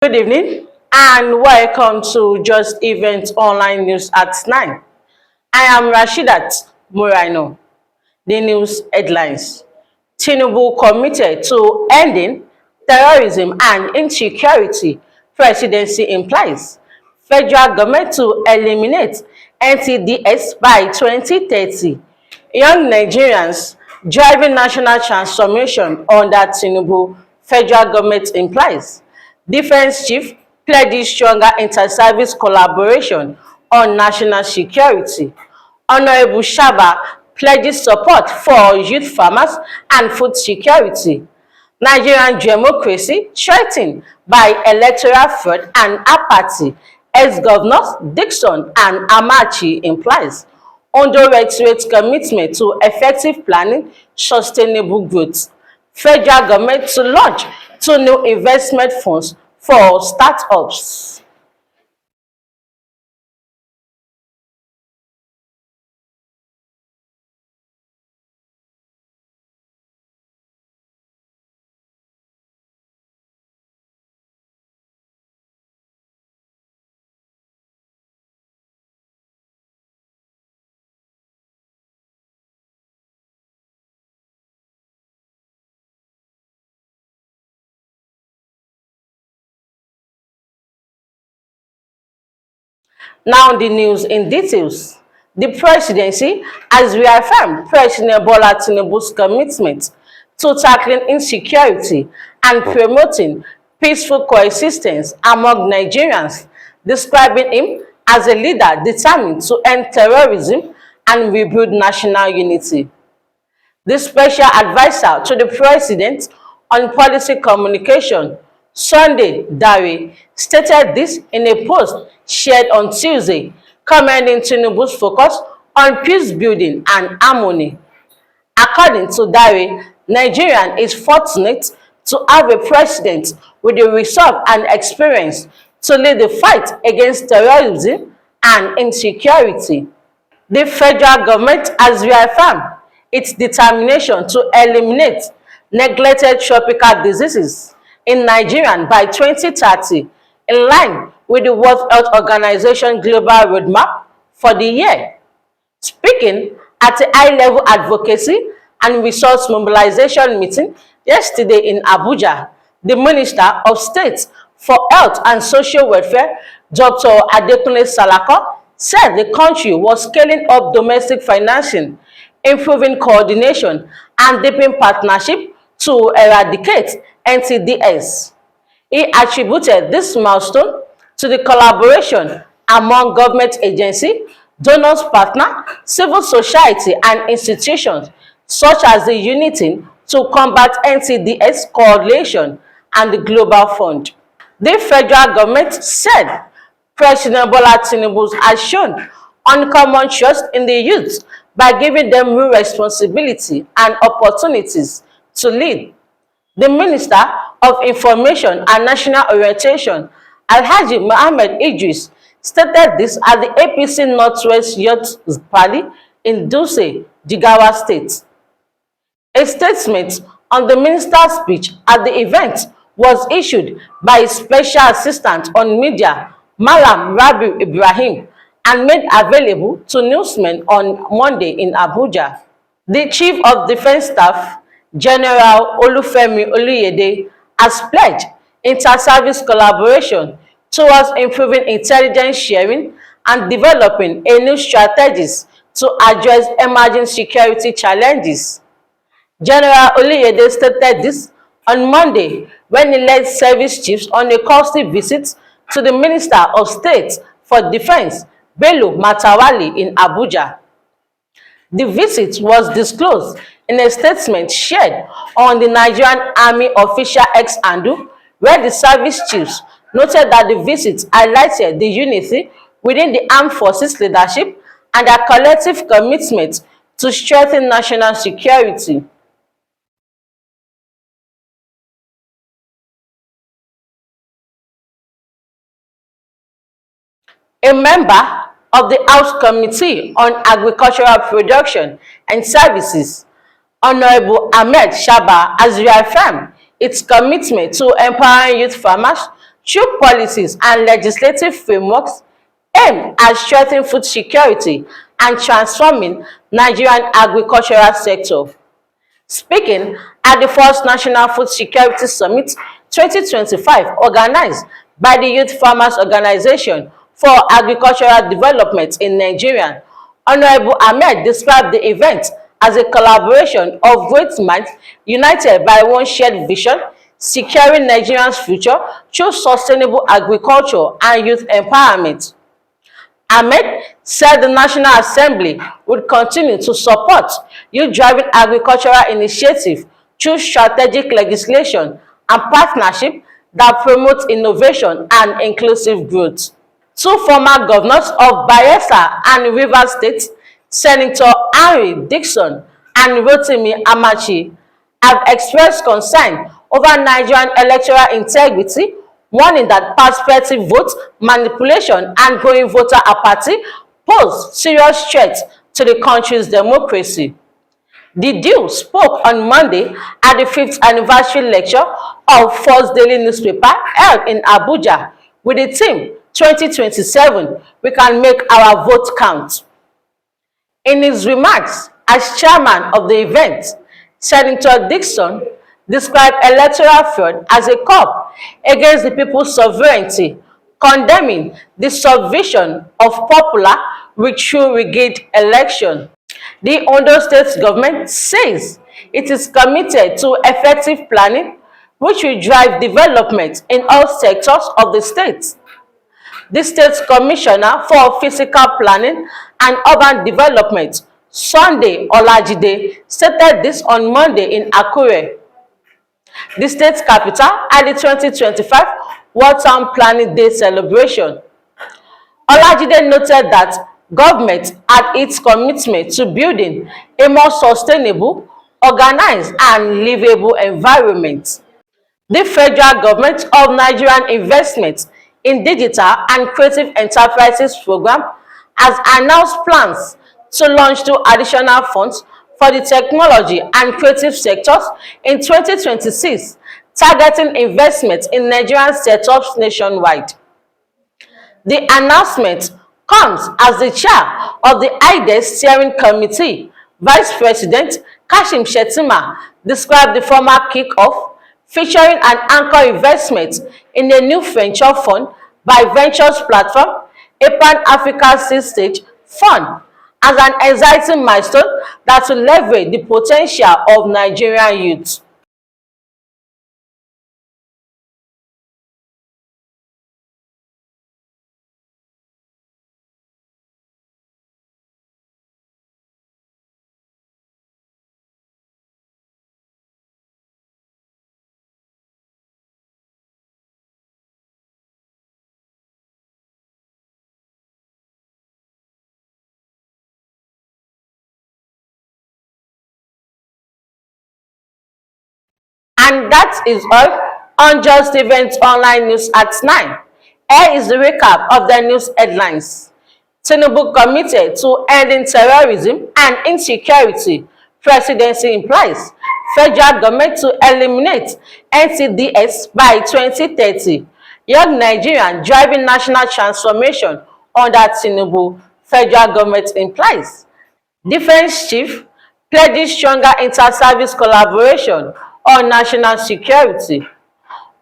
Good evening and welcome to Just Event Online News at 9. I am Rashidat Morano. The news headlines. Tinubu committed to ending terrorism and insecurity, Presidency implies. Federal government to eliminate NTDs by 2030. Young Nigerians driving national transformation under Tinubu, federal government implies. Defense chief pledges stronger inter-service collaboration on national security. Honorable Shabba pledges support for youth farmers and food security. Nigerian democracy threatened by electoral fraud and apathy, ex-governors Dickson and Amaechi implies. Ondo reiterates commitment to effective planning, sustainable growth. Federal government to launch 2 new investment funds for startups. Now the news in details. The presidency has reaffirmed President Bola Tinubu's commitment to tackling insecurity and promoting peaceful coexistence among Nigerians, describing him as a leader determined to end terrorism and rebuild national unity. The special advisor to the president on policy communication, Sunday Dare, stated this in a post shared on Tuesday, commending Tinubu's focus on peace building and harmony. According to Dare, Nigeria is fortunate to have a president with the resolve and experience to lead the fight against terrorism and insecurity. The federal government has reaffirmed its determination to eliminate neglected tropical diseases in Nigeria by 2030, in line with the World Health Organization Global Roadmap for the year. Speaking at a high-level advocacy and resource mobilization meeting yesterday in Abuja, the Minister of State for Health and Social Welfare, Dr. Adekunle Salako, said the country was scaling up domestic financing, improving coordination, and deepening partnership to eradicate NTDs. He attributed this milestone to the collaboration among government agencies, donors, partners, civil society, and institutions such as the Unity to Combat NTDs Coalition and the Global Fund. The federal government said President Bola Tinubu has shown uncommon trust in the youth by giving them real responsibility and opportunities to lead. The Minister of Information and National Orientation, Alhaji Mohammed Idris, stated this at the APC Northwest Youth Rally in Dutse, Jigawa State. A statement on the minister's speech at the event was issued by his special assistant on media, Malam Rabiu Ibrahim, and made available to newsmen on Monday in Abuja. The Chief of Defense Staff, General Olufemi Oluyede, has pledged inter-service collaboration towards improving intelligence sharing and developing a new strategies to address emerging security challenges. General Oluyede stated this on Monday when he led service chiefs on a costly visit to the Minister of State for Defense, Bello Matawalle, in Abuja. The visit was disclosed in a statement shared on the Nigerian Army official X handle, where the service chiefs noted that the visit highlighted the unity within the armed forces leadership and their collective commitment to strengthen national security. A member of the House Committee on Agricultural Production and Services, Honorable Ahmed Shabba, has reaffirmed its commitment to empowering youth farmers through policies and legislative frameworks aimed at strengthening food security and transforming Nigerian agricultural sector. Speaking at the first National Food Security Summit 2025 organized by the Youth Farmers Organization for Agricultural Development in Nigeria, Honorable Ahmed described the event as a collaboration of great minds united by one shared vision, securing Nigerians' future through sustainable agriculture and youth empowerment. Ahmed said the National Assembly would continue to support youth-driven agricultural initiatives through strategic legislation and partnership that promote innovation and inclusive growth. Two former governors of Bayelsa and Rivers States, Senator Henry Dickson and Rotimi Amaechi, have expressed concern over Nigerian electoral integrity, warning that prospective vote manipulation and growing voter apathy pose serious threats to the country's democracy. The DEO spoke on Monday at the 5th anniversary lecture of First Daily newspaper held in Abuja with the theme 2027, we can make our vote count. In his remarks as chairman of the event, Senator Dickson described electoral fraud as a coup against the people's sovereignty, condemning the subversion of popular with true rigged election. The Ondo state government says it is committed to effective planning, which will drive development in all sectors of the state. The State Commissioner for Physical Planning and Urban Development, Sunday Olajide, stated this on Monday in Akure, the state capital, at the 2025 World Town Planning Day celebration. Olajide noted that government had its commitment to building a more sustainable, organized and livable environment. The federal government of Nigerian Investment in Digital and Creative Enterprises program has announced plans to launch 2 additional funds for the technology and creative sectors in 2026, targeting investment in Nigerian setups nationwide. The announcement comes as the chair of the IDES Steering Committee, Vice President Kashim Shettima, described the formal kick-off featuring an anchor investment in a new venture fund by Ventures Platform, a Pan-African seed-stage fund, as an exciting milestone that will leverage the potential of Nigerian youth. And that is all on Just Events Online News at 9. Here is the recap of the news headlines. Tinubu committed to ending terrorism and insecurity. Presidency implies federal government to eliminate NTDs by 2030. Young Nigerian driving national transformation under Tinubu. Federal government implies. Defense chief pledges stronger inter-service collaboration on national security.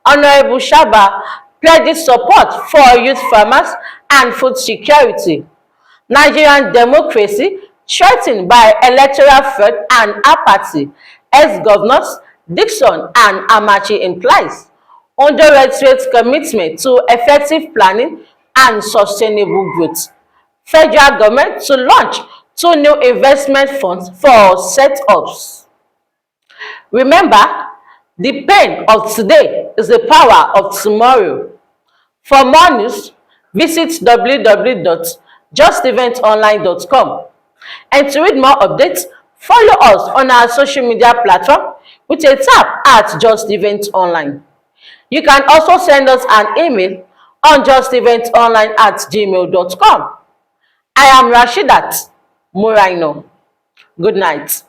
Honorable Shabba pledges support for youth farmers and food security. Nigerian democracy threatened by electoral fraud and apathy. Ex-Govs Dickson and Amaechi implies. Ondo reiterates commitment to effective planning and sustainable growth. Federal government to launch 2 new investment funds for set-ups. Remember, the pain of today is the power of tomorrow. For more news, visit www.justeventonline.com. And to read more updates, follow us on our social media platform with a tap at Just Events Online. You can also send us an email on justeventonline@gmail.com. I am Rashidat Muraino. Good night.